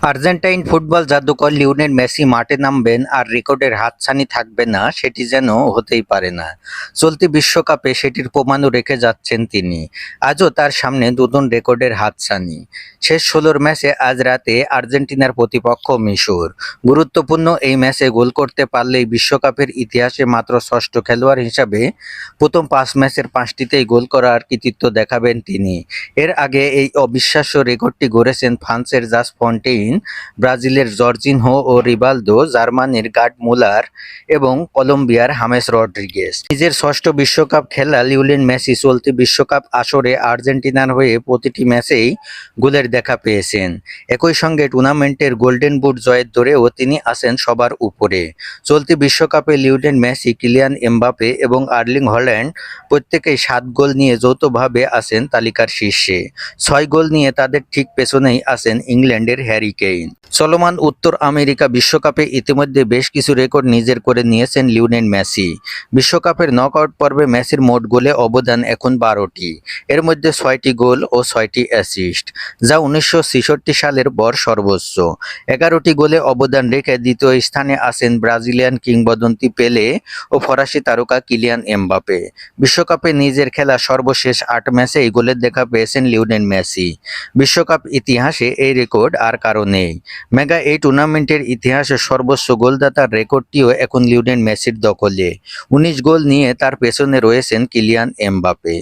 Argentine football জাদুকর Lionel Messi মাঠে নামবেন আর রেকর্ডের হাতছানি থাকবে না সেটি যেন হতেই পারে না। চলতি বিশ্বকাপে সেটির প্রমাণও রেখে যাচ্ছেন তিনি। আজও তার সামনে নতুন রেকর্ডের হাতছানি। শেষ ১৬ ম্যাচে আজ রাতে আর্জেন্টিনার প্রতিপক্ষ মিশর। গুরুত্বপূর্ণ এই ম্যাচে গোল করতে পারলেই বিশ্বকাপের ইতিহাসে মাত্র ষষ্ঠ খেলোয়াড় হিসাবে প্রথম ৫ ম্যাচের ৫টিতেই গোল করার কৃতিত্ব দেখাবেন তিনি। এর আগে এই অবিশ্বাস্য রেকর্ডটি গড়েছেন ফ্রান্সের জাস ফন্টেইন, ব্রাজিলের জর্জিনহো ও রিভালদো, জার্মানির গার্ড মুলার এবং কলম্বিয়ার হামেস রড্রিগেজ। নিজের ষষ্ঠ বিশ্বকাপ খেলা লিওনেল মেসি চলতি বিশ্বকাপ আসরে আর্জেন্টিনার হয়ে প্রতিটি ম্যাচেই গোলের দেখা পেয়েছেন। একই সঙ্গে টুর্নামেন্টের গোল্ডেন বুট জয়ের দৌড়েও তিনি আছেন সবার উপরে। চলতি বিশ্বকাপে লিওনেল মেসি, কিলিয়ান এমবাপে এবং আর্লিং হল্যান্ড প্রত্যেকেই ৭ গোল নিয়ে যৌথভাবে আছেন তালিকার শীর্ষে। ৬ গোল নিয়ে তাদের ঠিক পেছনেই আছেন ইংল্যান্ডের হ্যারি কেইন। চলমান উত্তর আমেরিকা বিশ্বকাপে ইতিমধ্যে বেশ কিছু রেকর্ড নিজের করে নিয়েছেন লিওনেল মেসি। বিশ্বকাপের নকআউট পর্বে মেসির মোট গোলে অবদান এখন ১২টি, এর মধ্যে ৬টি গোল ও ৬টি অ্যাসিস্ট, যা ১৯৬৬ সালের পর সর্বোচ্চ। ১১টি গোলে অবদান রেখে দ্বিতীয় স্থানে আছেন ব্রাজিলিয়ান কিংবদন্তি পেলে ও ফরাসি তারকা কিলিয়ান এমবাপে। বিশ্বকাপে নিজের খেলা সর্বশেষ ৮ ম্যাচেই গোলের দেখা পেয়েছেন লিওনেল মেসি। বিশ্বকাপ ইতিহাসে এই রেকর্ড আর কারো নেই। মেগা এই টুর্নামেন্টের ইতিহাসে সর্বোচ্চ গোলদাতার রেকর্ডটিও এখন লিওনেল মেসির দখলে। ১৯ গোল নিয়ে তার পেছনে রয়েছেন কিলিয়ান এমবাপে।